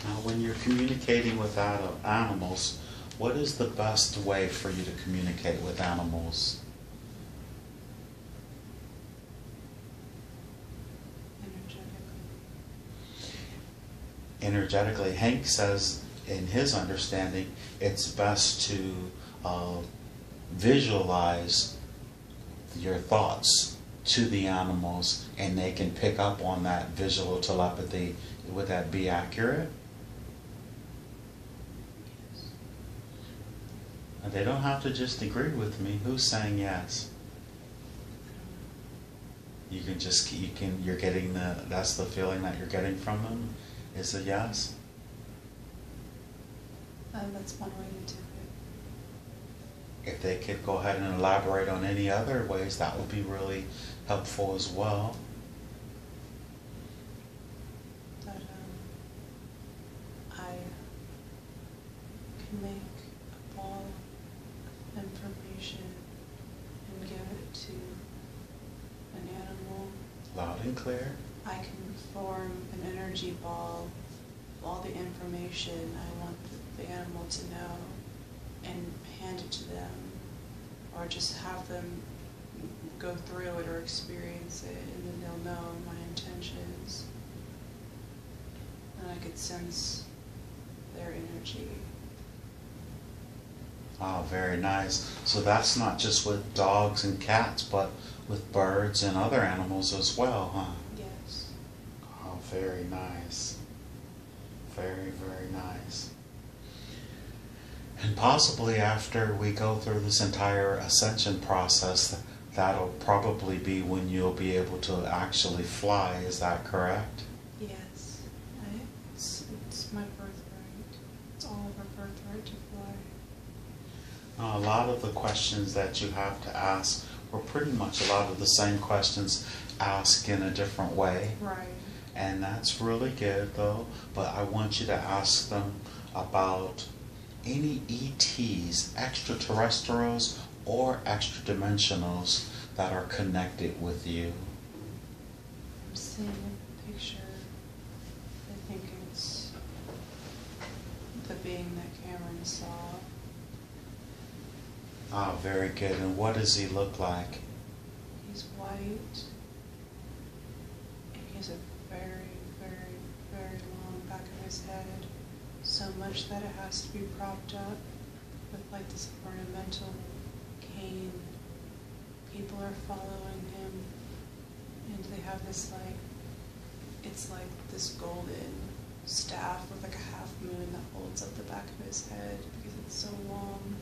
Now, when you're communicating with animals, what is the best way for you to communicate with animals? Energetically. Hank says, in his understanding, it's best to visualize your thoughts to the animals, and they can pick up on that visual telepathy. Would that be accurate? Yes. They don't have to just agree with me. Who's saying yes? You can just, you're getting that's the feeling that you're getting from them? Is a yes? That's one way to do it. If they could go ahead and elaborate on any other ways, that would be really helpful as well. That I can make a ball of information and give it to an animal. Loud and clear. I can form an energy ball of all the information I want the animal to know and hand it to them, or just have them go through it or experience it, and then they'll know my intentions. And I could sense their energy. Oh, very nice. So that's not just with dogs and cats, but with birds and other animals as well, huh? Yes. Oh, very nice. Very, very nice. And possibly after we go through this entire ascension process, that'll probably be when you'll be able to actually fly. Is that correct? Yes. It's my birthright. It's all of our birthright to fly. Now, a lot of the questions that you have to ask were pretty much a lot of the same questions asked in a different way. Right. And that's really good, though. But I want you to ask them about any ETs, extraterrestrials or extra-dimensionals, that are connected with you. I'm seeing a picture. I think it's the being that Cameron saw. Ah, very good. And what does he look like? He's white, and he has a very, very, very long back of his head. So much that it has to be propped up with like this ornamental cane. People are following him, and they have this like, it's like this golden staff with like a half moon that holds up the back of his head because it's so long.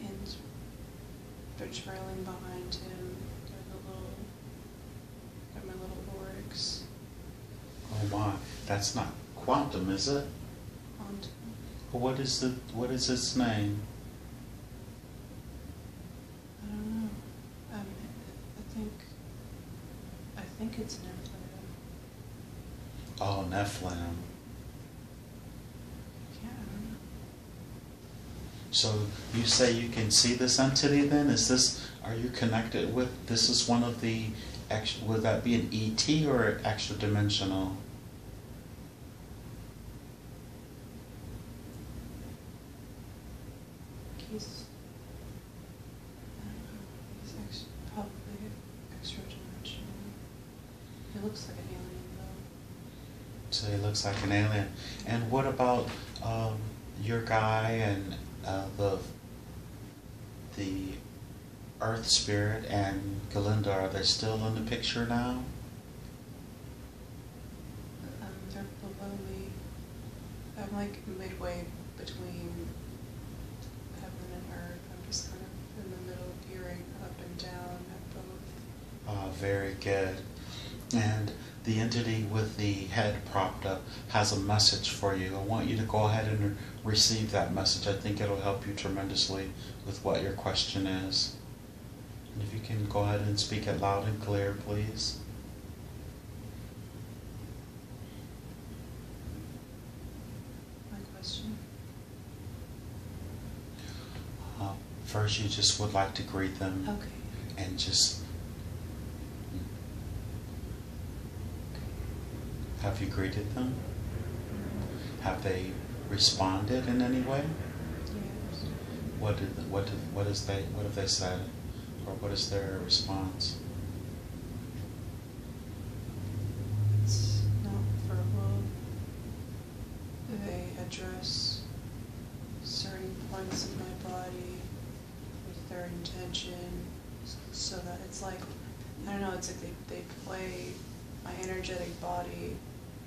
And they're trailing behind him. Got my little oryx. Oh my, that's not Quantum, is it? Quantum. What is its name? I don't know. I think it's Nephilim. Oh, Nephilim. Yeah, I don't know. So you say you can see this entity then? Are you connected with, this is one of the, would that be an ET or an extra dimensional? He's, I don't know, he's probably extra dimensional. He looks like an alien though. So he looks like an alien. And what about your guy and the Earth Spirit and Galinda? Are they still in the picture now? They're below me. I'm like midway between heaven and earth. I'm just kind of in the middle, peering up and down at both. Very good. And the entity with the head propped up has a message for you. I want you to go ahead and receive that message. I think it'll help you tremendously with what your question is. And if you can go ahead and speak it loud and clear, please. My question? First, you just would like to greet them. Okay. And just... Have you greeted them? Have they responded in any way? Yes. What have they said, or what is their response? It's not verbal. They address certain points of my body with their intention, so that it's like, I don't know, it's like they play my energetic body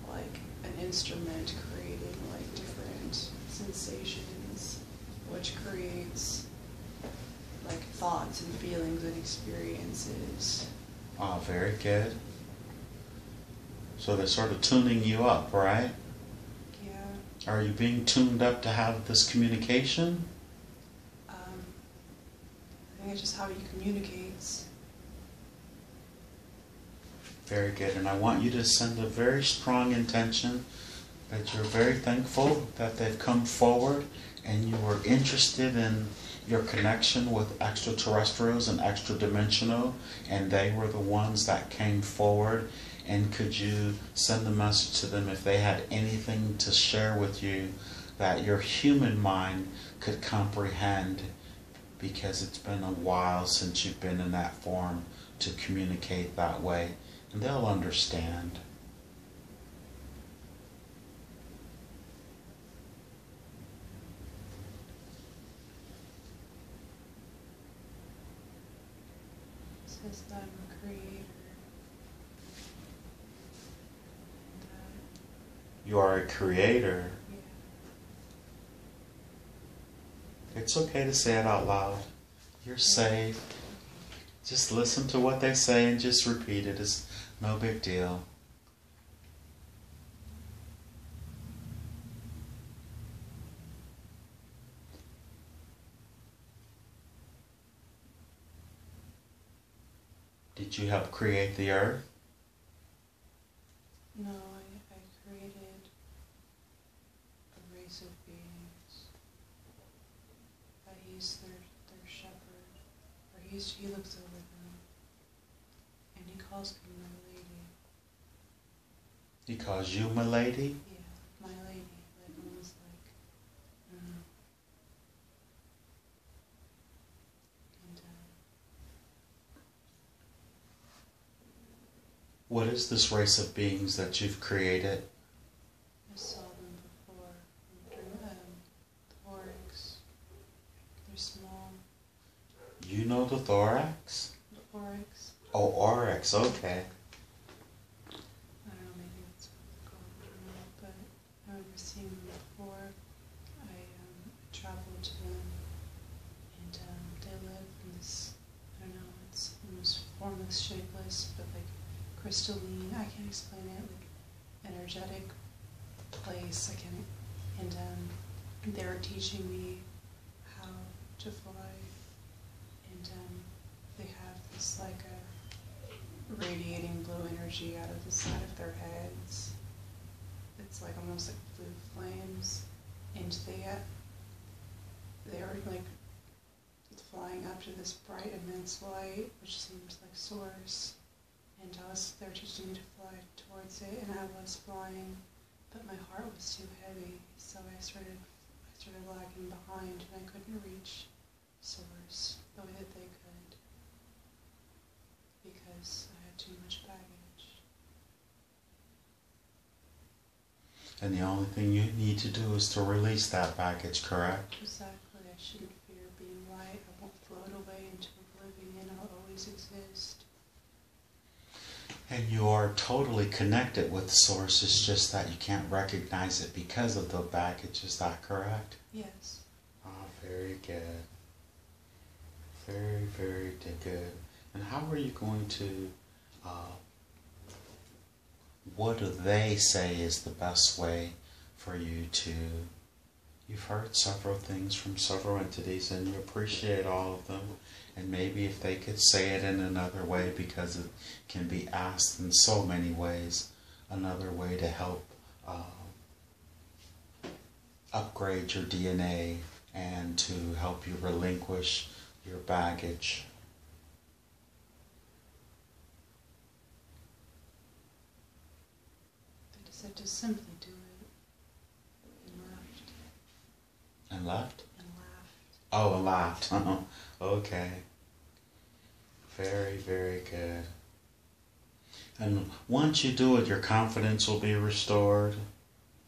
like an instrument, creating like different sensations, which creates like thoughts and feelings and experiences. Oh, very good. So they're sort of tuning you up, right? Yeah. Are you being tuned up to have this communication? I think it's just how he communicates. Very good. And I want you to send a very strong intention that you're very thankful that they've come forward and you were interested in your connection with extraterrestrials and extra-dimensional, and they were the ones that came forward. And could you send a message to them if they had anything to share with you that your human mind could comprehend, because it's been a while since you've been in that form to communicate that way, and they'll understand. It says that I'm a creator. And, You are a creator. yeah. It's okay to say it out loud. You're safe. Just listen to what they say and just repeat it. It's no big deal. Did you help create the earth? No, I created a race of beings. He's their shepherd, or he looks over them, and he calls me my lady. He calls you my lady? Yeah, my lady, like almost like, and What is this race of beings that you've created? I saw them before. The oryx. They're small. You know the thorax? The oryx. Oh, oryx, okay. I don't know, maybe that's what it's called, I don't know, but I remember seeing them before. I traveled to them, and they live in this, I don't know, it's almost formless, shapeless, but like crystalline, I can't explain it, like energetic place, I can't, and they were teaching me how to fly, and they have this like a radiating blue energy out of the side of their heads. It's like almost like blue flames, and they are like flying up to this bright immense light, which seems like source. And they were teaching me to fly towards it, and I was flying, but my heart was too heavy, so I started lagging behind, and I couldn't reach source the way that they could, because I had too much baggage. And the only thing you need to do is to release that baggage, correct? Exactly. I shouldn't fear being light. I won't float away into oblivion. I'll always exist. And you are totally connected with Source. It's just that you can't recognize it because of the baggage. Is that correct? Yes. Ah, very good. Very, very good. And how are you going to, what do they say is the best way for you to, you've heard several things from several entities and you appreciate all of them, and maybe if they could say it in another way, because it can be asked in so many ways, another way to help upgrade your DNA and to help you relinquish your baggage. They just said to simply do it. And left? And laughed. Oh, and laughed. Okay. Very, very good. And once you do it, your confidence will be restored.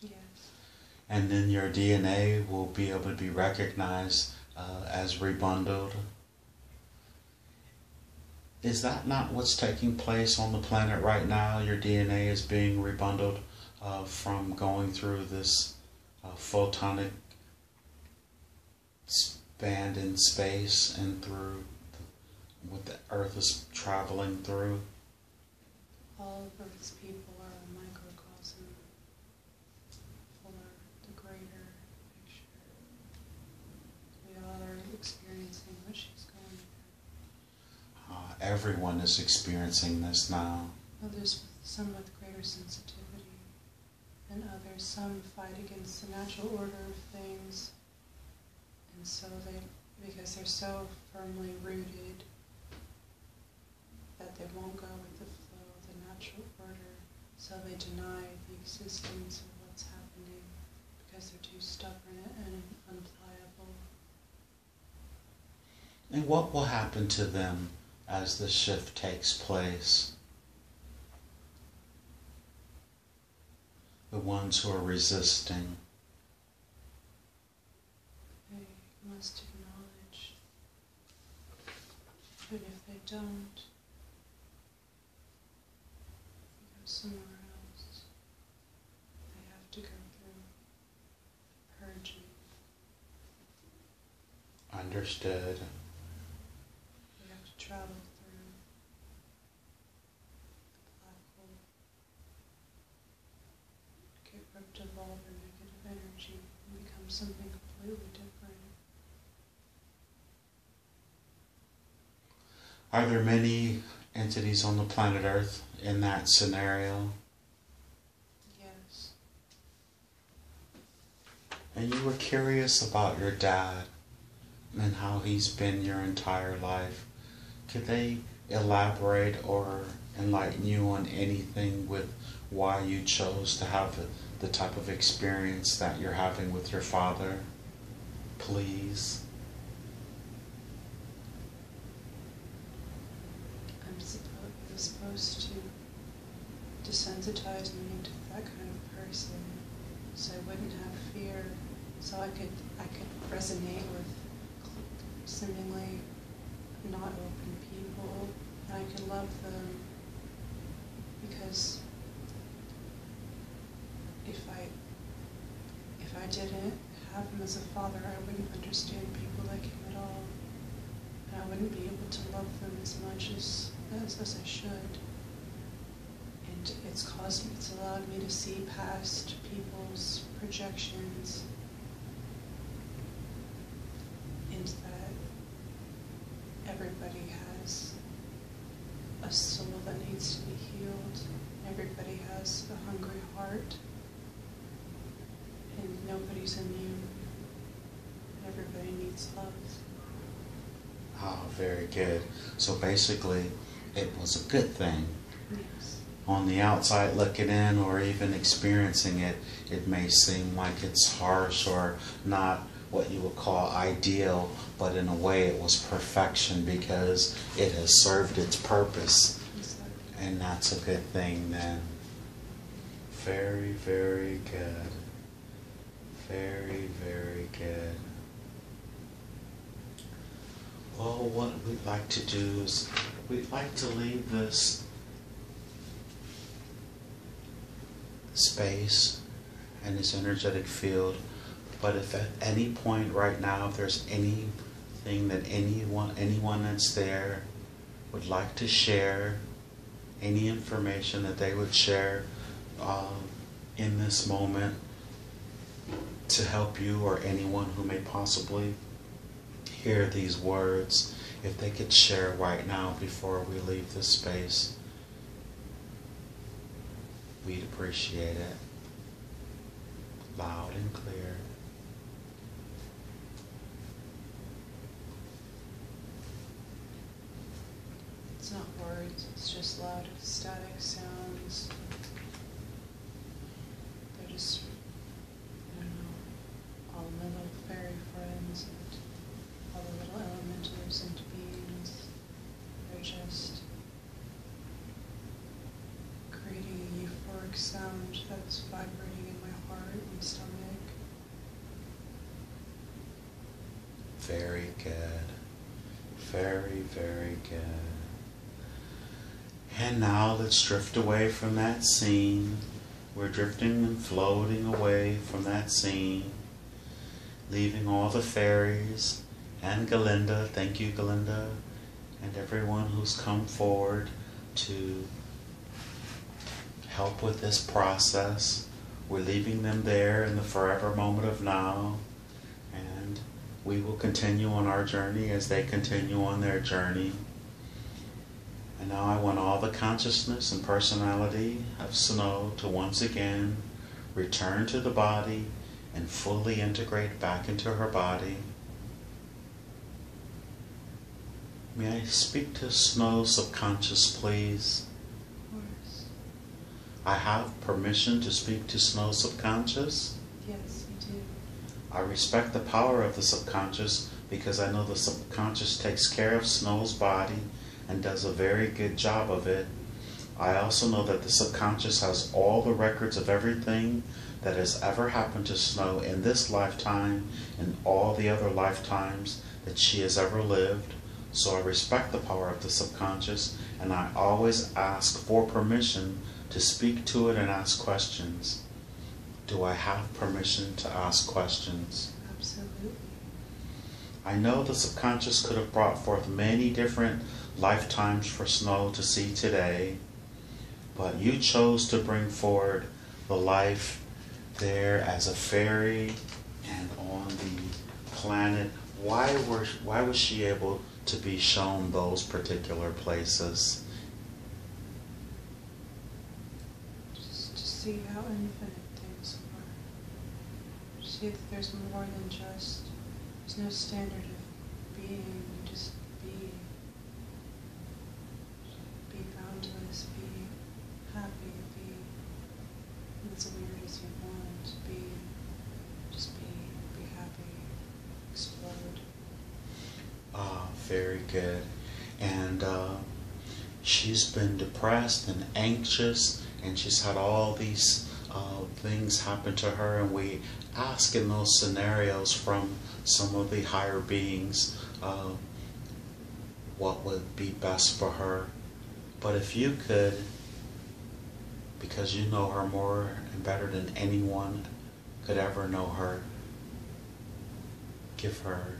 Yes. And then your DNA will be able to be recognized as rebundled. Is that not what's taking place on the planet right now? Your DNA is being rebundled from going through this photonic band in space and through what the Earth is traveling through. All of Earth's people are a microcosm for the greater picture. We all are experiencing what she's going through. Everyone is experiencing this now. Others with some with greater sensitivity, and others, some fight against the natural order of things, and so because they're so firmly rooted that they won't go with the flow of the natural order, so they deny the existence of what's happening because they're too stubborn and unpliable. And what will happen to them as the shift takes place? The ones who are resisting. They must acknowledge, but if they don't, go somewhere else. They have to go through purging. Understood. They have to travel through the black hole. Get rid of all their negative energy and become something completely different. Are there many entities on the planet Earth in that scenario? Yes. And you were curious about your dad and how he's been your entire life. Could they elaborate or enlighten you on anything with why you chose to have the type of experience that you're having with your father? Please. It was supposed to desensitize me into that kind of person, so I wouldn't have fear, so I could resonate with seemingly not open people, and I could love them, because if I didn't have him as a father, I wouldn't understand people like him at all, and I wouldn't be able to love them as much as I should. And it's allowed me to see past people's projections, and that everybody has a soul that needs to be healed. Everybody has a hungry heart, and nobody's immune. Everybody needs love. Oh, very good. So basically, it was a good thing. Yes. On the outside looking in or even experiencing it, it may seem like it's harsh or not what you would call ideal, but in a way it was perfection because it has served its purpose. Exactly. And that's a good thing then. Very, very good. Very, very good. Well, what we'd like to do is we'd like to leave this space and this energetic field, but if at any point right now, if there's anything that anyone that's there would like to share, any information that they would share in this moment to help you or anyone who may possibly hear these words, if they could share right now before we leave this space, we'd appreciate it. Loud and clear. It's not words, it's just loud static sounds. They're just, I don't know, all in a little very sound that's vibrating in my heart and stomach. Very good. Very, very good. And now let's drift away from that scene. We're drifting and floating away from that scene, leaving all the fairies and Galinda, thank you Galinda, and everyone who's come forward to help with this process. We're leaving them there in the forever moment of now, and we will continue on our journey as they continue on their journey. And now I want all the consciousness and personality of Snow to once again return to the body and fully integrate back into her body. May I speak to Snow's subconscious, please? Of course. I have permission to speak to Snow's subconscious. Yes, you do. I respect the power of the subconscious because I know the subconscious takes care of Snow's body and does a very good job of it. I also know that the subconscious has all the records of everything that has ever happened to Snow in this lifetime and all the other lifetimes that she has ever lived. So I respect the power of the subconscious, and I always ask for permission to speak to it and ask questions. Do I have permission to ask questions? Absolutely. I know the subconscious could have brought forth many different lifetimes for Snow to see today, but you chose to bring forward the life there as a fairy and on the planet. Why was she able to be shown those particular places? Just to see how infinite things are. See that there's more than just, there's no standard of being, you just be. Be boundless, be happy, be as weird as you want, be, just be happy, explode. Ah, very good. And she's been depressed and anxious, and she's had all these things happen to her, and we ask in those scenarios from some of the higher beings what would be best for her. But if you could, because you know her more and better than anyone could ever know her, give her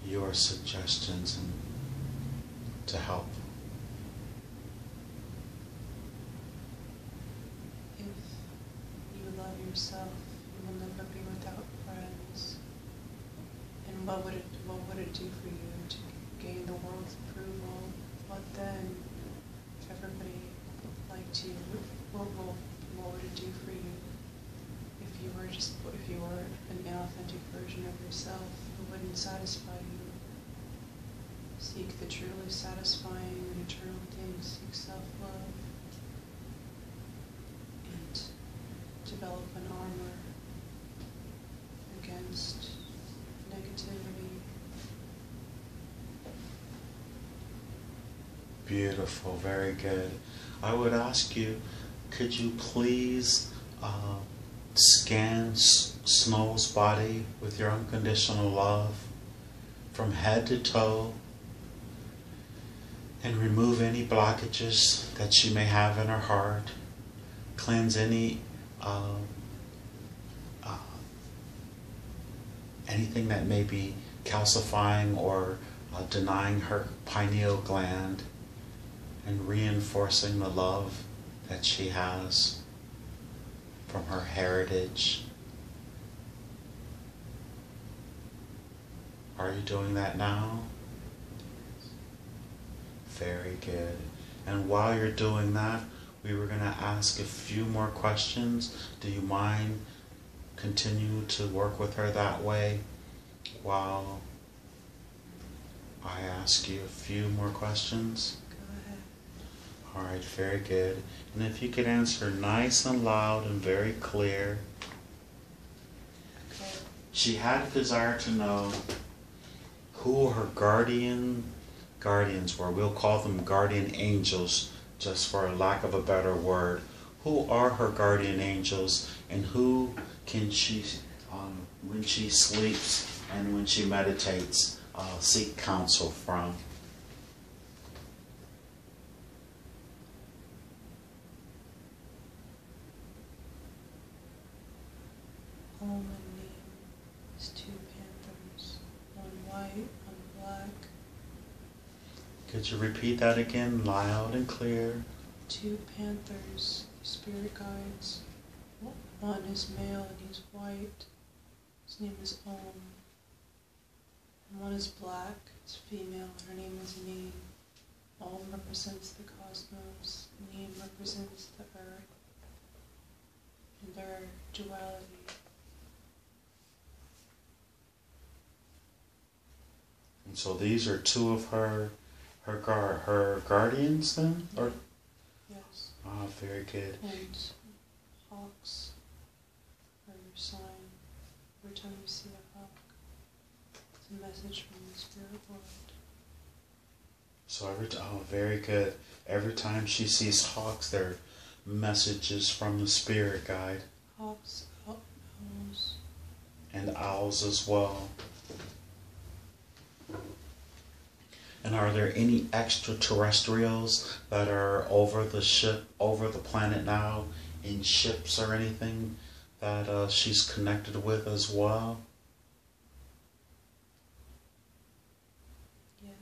your suggestions and to help. If you love yourself, you will never be without friends. And what would it do for you to gain the world's approval? What then? If everybody liked you, what would it do for you? If you were an inauthentic version of yourself, it wouldn't satisfy you. Seek the truly satisfying and eternal things. Seek self-love. And develop an armor against negativity. Beautiful, very good. I would ask you, could you please scan Snow's body with your unconditional love from head to toe and remove any blockages that she may have in her heart, cleanse any anything that may be calcifying or denying her pineal gland, and reinforcing the love that she has from her heritage. Are you doing that now? Very good. And while you're doing that, we were going to ask a few more questions. Do you mind continue to work with her that way while I ask you a few more questions? Go ahead. All right, very good. And if you could answer nice and loud and very clear. Okay. She had a desire to know who her guardians were. We'll call them guardian angels just for a lack of a better word, who are her guardian angels, and who can she, when she sleeps and when she meditates, seek counsel from? All my name is two panthers, one white, one black. Could you repeat that again, loud and clear? Two panthers, spirit guides. One is male and he's white. His name is Om. And one is black, it's female, her name is Neem. Om represents the cosmos, Neem represents the earth, and their duality. And so these are two of her guardians then? Or? Yes. Ah, very good. And hawks are your sign. Every time you see a hawk, it's a message from the spirit world. So very good. Every time she sees hawks, they're messages from the spirit guide. Hawks, owls. And owls as well. And are there any extraterrestrials that are over the planet now, in ships or anything that she's connected with as well? Yes.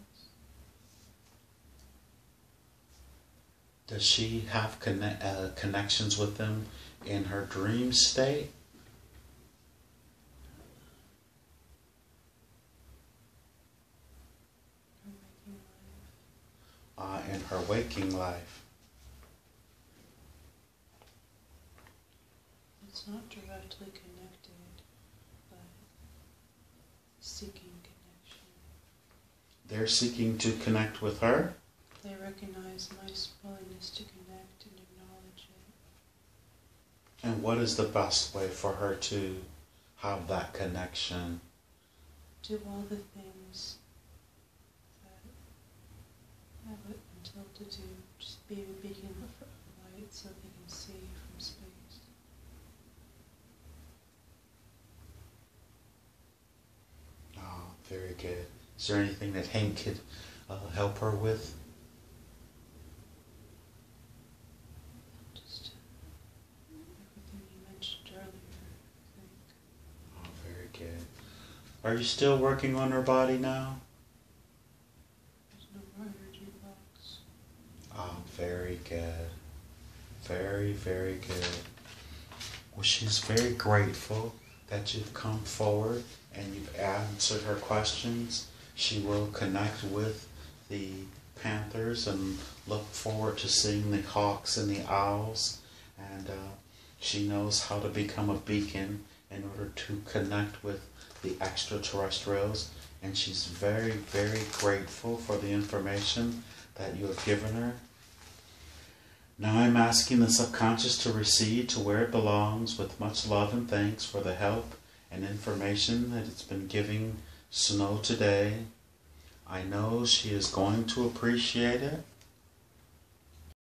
Does she have connections with them in her dream state? In her waking life? It's not directly connected, but seeking connection. They're seeking to connect with her? They recognize my willingness to connect and acknowledge it. And what is the best way for her to have that connection? Do all the things I have it until to do, just be a beacon of light so they can see from space. Oh, very good. Is there anything that Hank could help her with? Just everything you mentioned earlier, I think. Oh, very good. Are you still working on her body now? Oh, very good. Very, very good. Well, she's very grateful that you've come forward and you've answered her questions. She will connect with the panthers and look forward to seeing the hawks and the owls. And she knows how to become a beacon in order to connect with the extraterrestrials. And she's very, very grateful for the information that you have given her. Now I'm asking the subconscious to recede to where it belongs with much love and thanks for the help and information that it's been giving Snow today. I know she is going to appreciate it,